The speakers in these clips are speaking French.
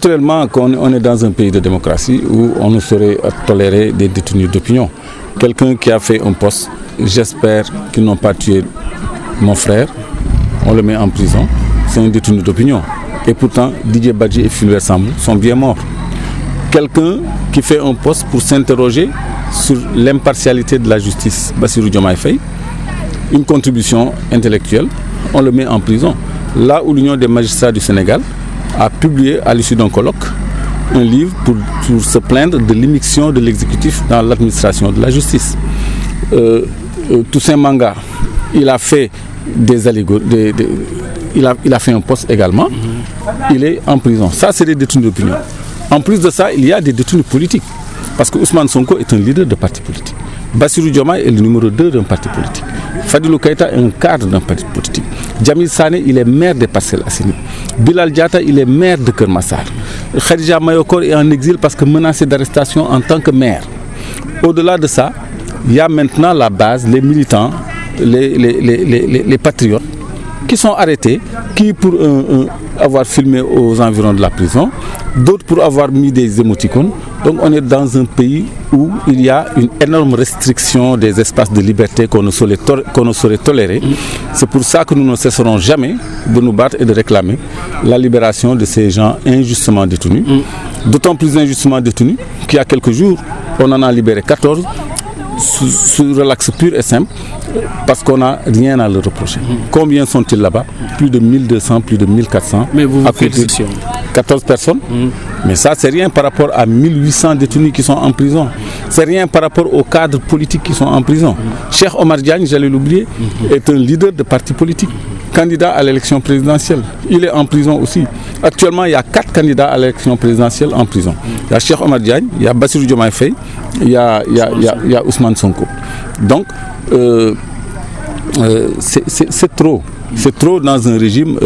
Naturellement, on est dans un pays de démocratie où on ne saurait tolérer des détenus d'opinion. Quelqu'un qui a fait un poste, j'espère qu'ils n'ont pas tué mon frère, on le met en prison, c'est un détenu d'opinion. Et pourtant, Didier Badji et Fulbert Sambou sont bien morts. Quelqu'un qui fait un poste pour s'interroger sur l'impartialité de la justice, Bassirou Diomaye Faye, une contribution intellectuelle, on le met en prison. Là où l'Union des magistrats du Sénégal a publié à l'issue d'un colloque un livre pour se plaindre de l'immixtion de l'exécutif dans l'administration de la justice. Toussaint Manga, il a fait des allégories, il a fait un poste également, il est en prison. Ça, c'est des détenus d'opinion. En plus de ça, il y a des détenus politiques. Parce que Ousmane Sonko est un leader de parti politique. Bassirou Diomaye est le numéro 2 d'un parti politique. Fadilou Keïta est un cadre d'un parti politique. Djamil Sané, il est maire des Parcelles Assainies. Bilal Diatta, il est maire de Keur Massar. Khadija Mayokor est en exil parce que menacé d'arrestation en tant que maire. Au-delà de ça, il y a maintenant la base, les militants, les patriotes qui sont arrêtés, qui pour avoir filmé aux environs de la prison, d'autres pour avoir mis des émoticônes. Donc on est dans un pays où il y a une énorme restriction des espaces de liberté qu'on ne saurait tolérer. C'est pour ça que nous ne cesserons jamais de nous battre et de réclamer la libération de ces gens injustement détenus. D'autant plus injustement détenus qu'il y a quelques jours, on en a libéré 14 sur relax pur et simple, parce qu'on n'a rien à leur reprocher. Combien sont-ils là-bas? Plus de 1200, plus de 1400. Mais vous faites 14 personnes. Mais ça, c'est rien par rapport à 1800 détenus qui sont en prison. C'est rien par rapport aux cadres politiques qui sont en prison. Cheikh Omar Diagne, j'allais l'oublier, est un leader de parti politique, candidat à l'élection présidentielle. Il est en prison aussi. Actuellement, il y a 4 candidats à l'élection présidentielle en prison. Il y a Cheikh Omar Diagne, il y a Bassirou Diomaye Faye, il y a Ousmane Sonko. Donc, c'est trop. C'est trop dans un régime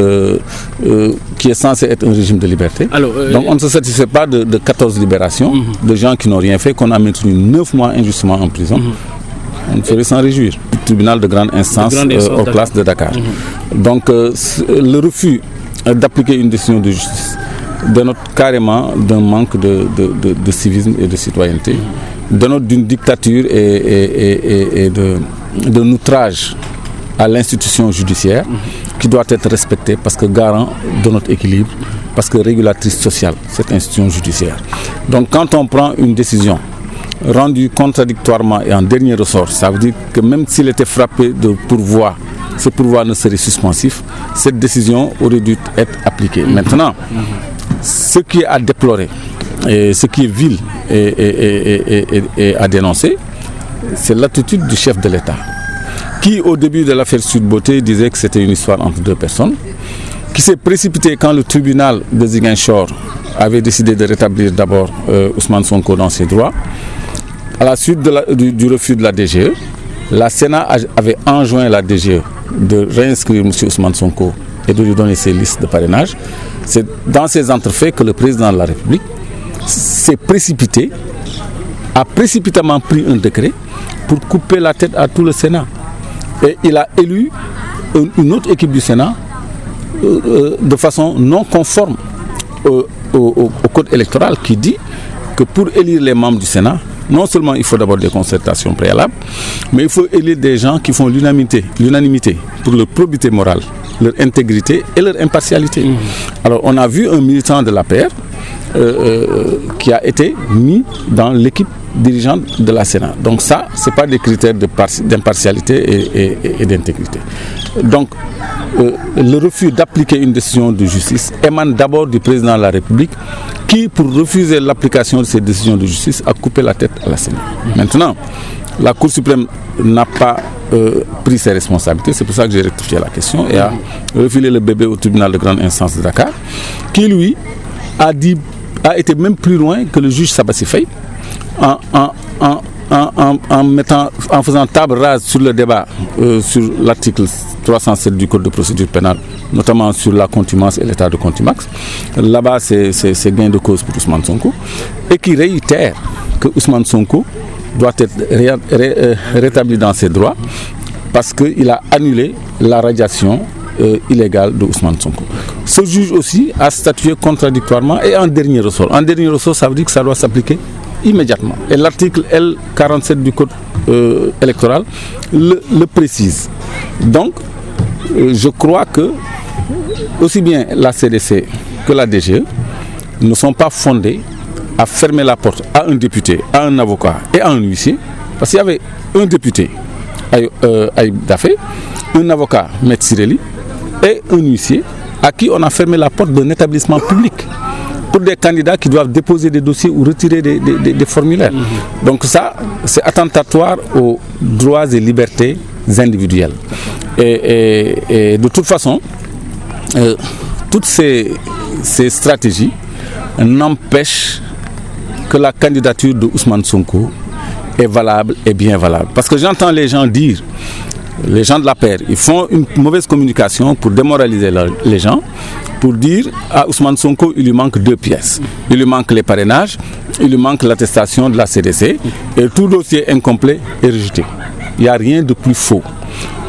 qui est censé être un régime de liberté. Alors, donc on ne se satisfait pas de 14 libérations de gens qui n'ont rien fait, qu'on a maintenu 9 mois injustement en prison. On ferait s'en réjouir. Le tribunal de grande instance aux places de Dakar. Donc le refus d'appliquer une décision de justice dénote carrément d'un manque de civisme et de citoyenneté, dénote d'une dictature et d'un outrage à l'institution judiciaire qui doit être respectée parce que garant de notre équilibre, parce que régulatrice sociale, cette institution judiciaire. Donc quand on prend une décision rendue contradictoirement et en dernier ressort, ça veut dire que même s'il était frappé de pourvoi, ce pourvoi ne serait suspensif, cette décision aurait dû être appliquée. Maintenant, ce qui est à déplorer, et ce qui est vil et à dénoncer, c'est l'attitude du chef de l'État, qui au début de l'affaire Sweet Beauté disait que c'était une histoire entre 2 personnes, qui s'est précipité quand le tribunal de Ziguinchor avait décidé de rétablir d'abord Ousmane Sonko dans ses droits. À la suite du refus de la DGE, la Sénat avait enjoint la DGE de réinscrire M. Ousmane Sonko et de lui donner ses listes de parrainage. C'est dans ces entrefaits que le président de la République s'est précipité, a précipitamment pris un décret pour couper la tête à tout le Sénat. Et il a élu une autre équipe du Sénat de façon non conforme au code électoral qui dit que pour élire les membres du Sénat, non seulement il faut d'abord des concertations préalables, mais il faut élire des gens qui font l'unanimité pour leur probité morale, leur intégrité et leur impartialité. Alors on a vu un militant de l'APR qui a été mis dans l'équipe dirigeante de la Sénat. Donc ça, ce n'est pas des critères d'impartialité et d'intégrité. Donc le refus d'appliquer une décision de justice émane d'abord du président de la République qui, pour refuser l'application de ces décisions de justice, a coupé la tête à la Sénat. Maintenant, la Cour suprême n'a pas pris ses responsabilités, c'est pour ça que j'ai rectifié la question et a refilé le bébé au tribunal de grande instance de Dakar, qui lui a été même plus loin que le juge Sabassi Faye en faisant table rase sur le débat sur l'article 307 du Code de procédure pénale, notamment sur la contumace et l'état de contumace. Là-bas, c'est gain de cause pour Ousmane Sonko, et qui réitère que Ousmane Sonko doit être rétabli dans ses droits parce qu'il a annulé la radiation illégale de Ousmane Sonko. Ce juge aussi a statué contradictoirement et en dernier ressort. En dernier ressort, ça veut dire que ça doit s'appliquer immédiatement. Et l'article L47 du Code électoral le précise. Donc, je crois que aussi bien la CDC que la DGE ne sont pas fondés à fermer la porte à un député, à un avocat et à un huissier. Parce qu'il y avait un député, Aïb Dafé, un avocat, Maître Sireli, et un huissier à qui on a fermé la porte d'un établissement public pour des candidats qui doivent déposer des dossiers ou retirer des formulaires. Donc ça, c'est attentatoire aux droits et libertés individuelles. Et de toute façon, toutes ces stratégies n'empêchent que la candidature de Ousmane Sonko est valable et bien valable. Parce que j'entends les gens dire, les gens de la paire, ils font une mauvaise communication pour démoraliser les gens, pour dire à Ousmane Sonko, il lui manque 2 pièces. Il lui manque les parrainages, il lui manque l'attestation de la CDC, et tout dossier incomplet est rejeté. Il n'y a rien de plus faux.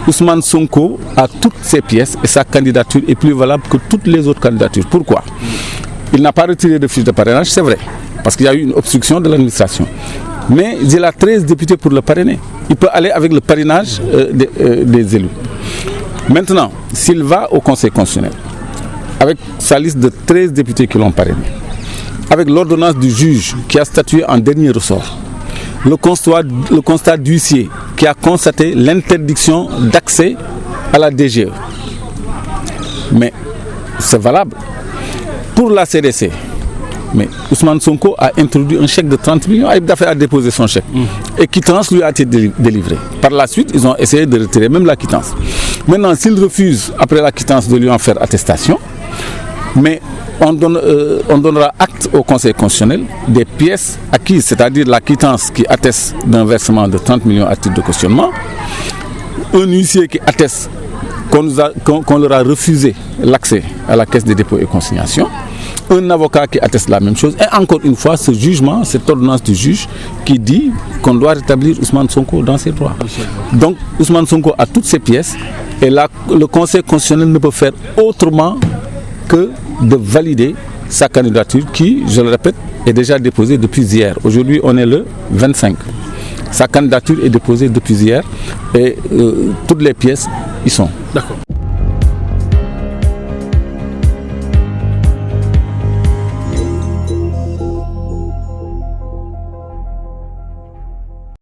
Ousmane Sonko a toutes ses pièces et sa candidature est plus valable que toutes les autres candidatures. Pourquoi? Il n'a pas retiré de fiche de parrainage, c'est vrai, parce qu'il y a eu une obstruction de l'administration. Mais il a 13 députés pour le parrainer. Il peut aller avec le parrainage des élus. Maintenant, s'il va au Conseil constitutionnel, avec sa liste de 13 députés qui l'ont parrainé, avec l'ordonnance du juge qui a statué en dernier ressort, le constat d'huissier qui a constaté l'interdiction d'accès à la DGE. Mais c'est valable. Pour la CDC, mais Ousmane Sonko a introduit un chèque de 30 millions. Aïb Dafé a déposé son chèque. Et quittance lui a été délivrée. Par la suite, ils ont essayé de retirer même la quittance. Maintenant, s'ils refusent, après la quittance, de lui en faire attestation, mais on donnera acte au Conseil constitutionnel des pièces acquises, c'est-à-dire la quittance qui atteste d'un versement de 30 millions à titre de cautionnement, un huissier qui atteste qu'on leur a refusé l'accès à la caisse des dépôts et consignations, un avocat qui atteste la même chose, et encore une fois, ce jugement, cette ordonnance du juge qui dit qu'on doit rétablir Ousmane Sonko dans ses droits. Donc Ousmane Sonko a toutes ses pièces, et là, le Conseil constitutionnel ne peut faire autrement que de valider sa candidature qui, je le répète, est déjà déposée depuis hier. Aujourd'hui, on est le 25. Sa candidature est déposée depuis hier et toutes les pièces y sont. D'accord.